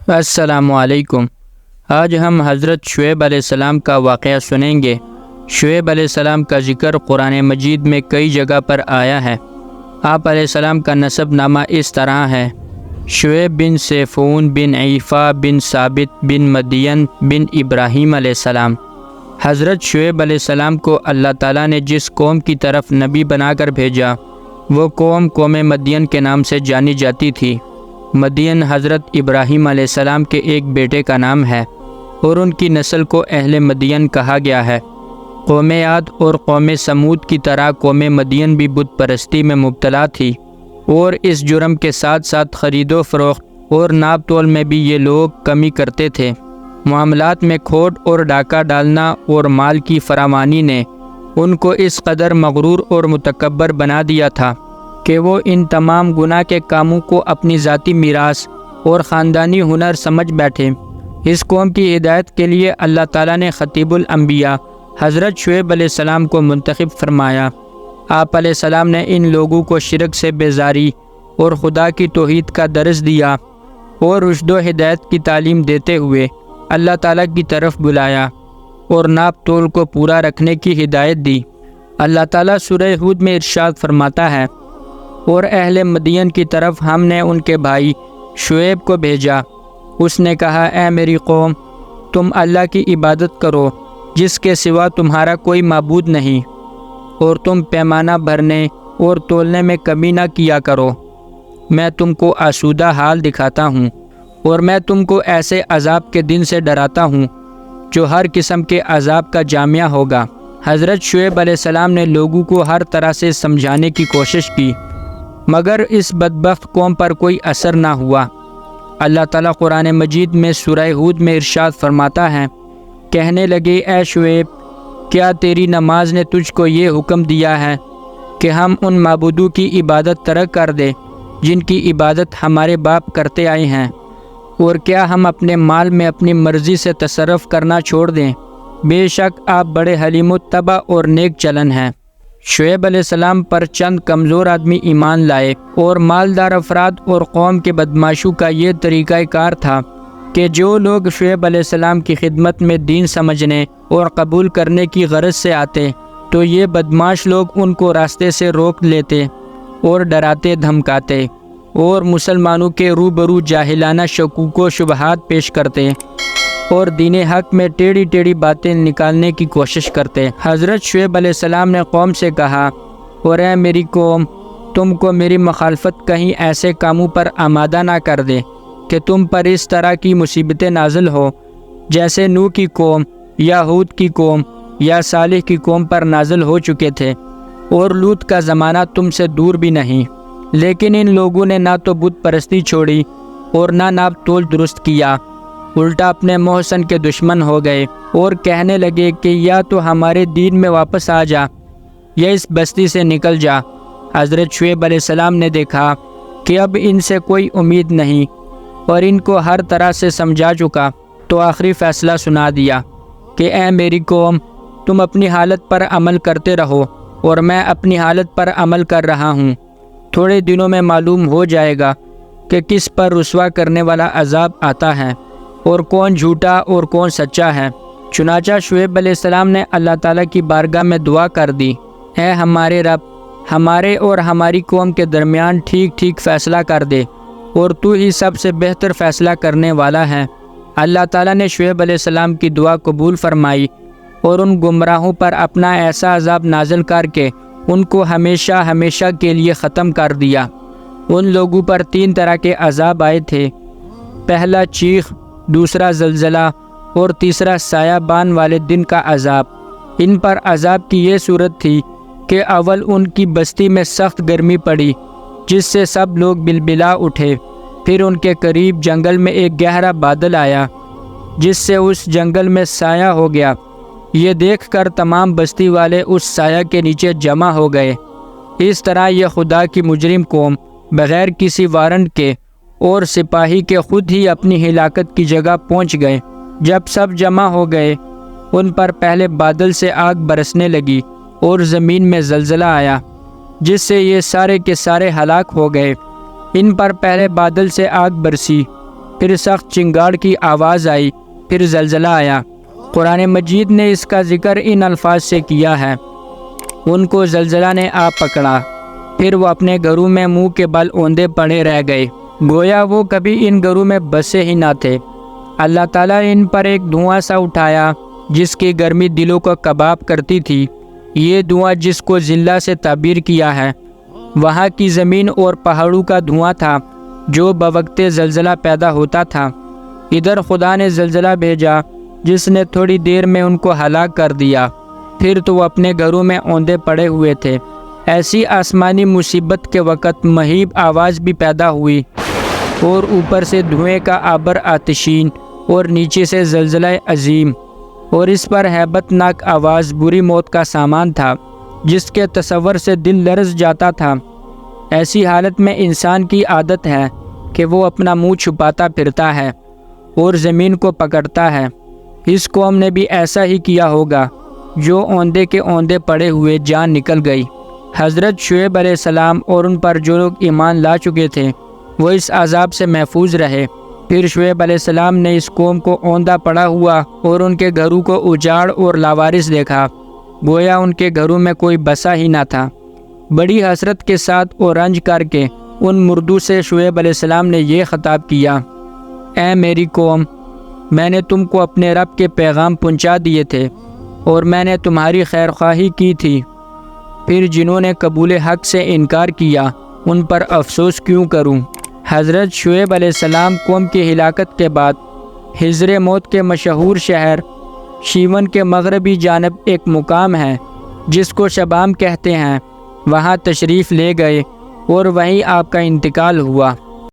السلام علیکم۔ آج ہم حضرت شعیب علیہ السلام کا واقعہ سنیں گے۔ شعیب علیہ السلام کا ذکر قرآن مجید میں کئی جگہ پر آیا ہے۔ آپ علیہ السلام کا نسب نامہ اس طرح ہے: شعیب بن سیفون بن عیفا بن ثابت بن مدین بن ابراہیم علیہ السلام۔ حضرت شعیب علیہ السلام کو اللہ تعالیٰ نے جس قوم کی طرف نبی بنا کر بھیجا وہ قوم مدین کے نام سے جانی جاتی تھی۔ مدین حضرت ابراہیم علیہ السلام کے ایک بیٹے کا نام ہے اور ان کی نسل کو اہل مدین کہا گیا ہے۔ قوم عاد اور قوم سمود کی طرح قوم مدین بھی بت پرستی میں مبتلا تھی، اور اس جرم کے ساتھ ساتھ خرید و فروخت اور ناپ تول میں بھی یہ لوگ کمی کرتے تھے۔ معاملات میں کھوٹ اور ڈاکہ ڈالنا اور مال کی فراوانی نے ان کو اس قدر مغرور اور متکبر بنا دیا تھا کہ وہ ان تمام گناہ کے کاموں کو اپنی ذاتی میراث اور خاندانی ہنر سمجھ بیٹھے۔ اس قوم کی ہدایت کے لیے اللہ تعالیٰ نے خطیب الانبیاء حضرت شعیب علیہ السلام کو منتخب فرمایا۔ آپ علیہ السلام نے ان لوگوں کو شرک سے بیزاری اور خدا کی توحید کا درس دیا اور رشد و ہدایت کی تعلیم دیتے ہوئے اللہ تعالیٰ کی طرف بلایا اور ناپ تول کو پورا رکھنے کی ہدایت دی۔ اللہ تعالیٰ سورہ ہود میں ارشاد فرماتا ہے: اور اہل مدین کی طرف ہم نے ان کے بھائی شعیب کو بھیجا۔ اس نے کہا، اے میری قوم، تم اللہ کی عبادت کرو جس کے سوا تمہارا کوئی معبود نہیں، اور تم پیمانہ بھرنے اور تولنے میں کمی نہ کیا کرو۔ میں تم کو آسودہ حال دکھاتا ہوں، اور میں تم کو ایسے عذاب کے دن سے ڈراتا ہوں جو ہر قسم کے عذاب کا جامعہ ہوگا۔ حضرت شعیب علیہ السلام نے لوگوں کو ہر طرح سے سمجھانے کی کوشش کی، مگر اس بدبخت قوم پر کوئی اثر نہ ہوا۔ اللہ تعالیٰ قرآن مجید میں سورہ ہود میں ارشاد فرماتا ہے: کہنے لگے، اے شعیب، کیا تیری نماز نے تجھ کو یہ حکم دیا ہے کہ ہم ان معبودوں کی عبادت ترک کر دیں جن کی عبادت ہمارے باپ کرتے آئے ہیں؟ اور کیا ہم اپنے مال میں اپنی مرضی سے تصرف کرنا چھوڑ دیں؟ بے شک آپ بڑے حلیم و طبع اور نیک چلن ہیں۔ شعیب علیہ السلام پر چند کمزور آدمی ایمان لائے، اور مالدار افراد اور قوم کے بدماشوں کا یہ طریقہ کار تھا کہ جو لوگ شعیب علیہ السلام کی خدمت میں دین سمجھنے اور قبول کرنے کی غرض سے آتے تو یہ بدماش لوگ ان کو راستے سے روک لیتے اور ڈراتے دھمکاتے، اور مسلمانوں کے روبرو جاہلانہ شکوک و شبہات پیش کرتے اور دین حق میں ٹیڑھی ٹیڑھی باتیں نکالنے کی کوشش کرتے۔ حضرت شعیب علیہ السلام نے قوم سے کہا، اور اے میری قوم، تم کو میری مخالفت کہیں ایسے کاموں پر آمادہ نہ کر دے کہ تم پر اس طرح کی مصیبتیں نازل ہو جیسے نوح کی قوم یا ہود کی قوم یا صالح کی قوم پر نازل ہو چکے تھے، اور لوط کا زمانہ تم سے دور بھی نہیں۔ لیکن ان لوگوں نے نہ تو بت پرستی چھوڑی اور نہ ناپ تول درست کیا، الٹا اپنے محسن کے دشمن ہو گئے اور کہنے لگے کہ یا تو ہمارے دین میں واپس آ جا یا اس بستی سے نکل جا۔ حضرت شعیب علیہ السلام نے دیکھا کہ اب ان سے کوئی امید نہیں اور ان کو ہر طرح سے سمجھا چکا، تو آخری فیصلہ سنا دیا کہ اے میری قوم، تم اپنی حالت پر عمل کرتے رہو اور میں اپنی حالت پر عمل کر رہا ہوں۔ تھوڑے دنوں میں معلوم ہو جائے گا کہ کس پر رسوا کرنے والا عذاب آتا ہے اور کون جھوٹا اور کون سچا ہے۔ چنانچہ شعیب علیہ السلام نے اللہ تعالیٰ کی بارگاہ میں دعا کر دی: اے ہمارے رب، ہمارے اور ہماری قوم کے درمیان ٹھیک ٹھیک فیصلہ کر دے، اور تو ہی سب سے بہتر فیصلہ کرنے والا ہے۔ اللہ تعالیٰ نے شعیب علیہ السلام کی دعا قبول فرمائی اور ان گمراہوں پر اپنا ایسا عذاب نازل کر کے ان کو ہمیشہ ہمیشہ کے لیے ختم کر دیا۔ ان لوگوں پر 3 طرح کے عذاب آئے تھے: پہلا چیخ، دوسرا زلزلہ، اور تیسرا سایہ بان والے دن کا عذاب۔ ان پر عذاب کی یہ صورت تھی کہ اول ان کی بستی میں سخت گرمی پڑی جس سے سب لوگ بلبلا اٹھے۔ پھر ان کے قریب جنگل میں ایک گہرا بادل آیا جس سے اس جنگل میں سایہ ہو گیا۔ یہ دیکھ کر تمام بستی والے اس سایہ کے نیچے جمع ہو گئے۔ اس طرح یہ خدا کی مجرم قوم بغیر کسی وارنٹ کے اور سپاہی کے خود ہی اپنی ہلاکت کی جگہ پہنچ گئے۔ جب سب جمع ہو گئے، ان پر پہلے بادل سے آگ برسنے لگی اور زمین میں زلزلہ آیا جس سے یہ سارے کے سارے ہلاک ہو گئے۔ ان پر پہلے بادل سے آگ برسی، پھر سخت چنگاڑ کی آواز آئی، پھر زلزلہ آیا۔ قرآن مجید نے اس کا ذکر ان الفاظ سے کیا ہے، ان کو زلزلہ نے آ پکڑا، پھر وہ اپنے گھروں میں منہ کے بل اوندے پڑے رہ گئے، گویا وہ کبھی ان گھروں میں بسے ہی نہ تھے۔ اللہ تعالیٰ نے ان پر ایک دھواں سا اٹھایا جس کی گرمی دلوں کو کباب کرتی تھی۔ یہ دھواں جس کو ذلہ سے تعبیر کیا ہے، وہاں کی زمین اور پہاڑوں کا دھواں تھا جو بوقت زلزلہ پیدا ہوتا تھا۔ ادھر خدا نے زلزلہ بھیجا جس نے تھوڑی دیر میں ان کو ہلاک کر دیا، پھر تو وہ اپنے گھروں میں اوندے پڑے ہوئے تھے۔ ایسی آسمانی مصیبت کے وقت مہیب آواز بھی پیدا ہوئی، اور اوپر سے دھوئیں کا آبر آتشین اور نیچے سے زلزلہ عظیم، اور اس پر ہیبت ناک آواز بری موت کا سامان تھا جس کے تصور سے دل لرز جاتا تھا۔ ایسی حالت میں انسان کی عادت ہے کہ وہ اپنا منہ چھپاتا پھرتا ہے اور زمین کو پکڑتا ہے۔ اس قوم نے بھی ایسا ہی کیا ہوگا جو اوندے کے اوندے پڑے ہوئے جان نکل گئی۔ حضرت شعیب علیہ السلام اور ان پر جو لوگ ایمان لا چکے تھے وہ اس عذاب سے محفوظ رہے۔ پھر شعیب علیہ السلام نے اس قوم کو اوندا پڑا ہوا اور ان کے گھروں کو اجاڑ اور لاوارث دیکھا، گویا ان کے گھروں میں کوئی بسا ہی نہ تھا۔ بڑی حسرت کے ساتھ اور رنج کر کے ان مردوں سے شعیب علیہ السلام نے یہ خطاب کیا، اے میری قوم، میں نے تم کو اپنے رب کے پیغام پہنچا دیے تھے اور میں نے تمہاری خیر خواہی کی تھی، پھر جنہوں نے قبول حق سے انکار کیا ان پر افسوس کیوں کروں۔ حضرت شعیب علیہ السلام قوم کی ہلاکت کے بعد حضر موت کے مشہور شہر شیون کے مغربی جانب ایک مقام ہے جس کو شبام کہتے ہیں، وہاں تشریف لے گئے اور وہیں آپ کا انتقال ہوا۔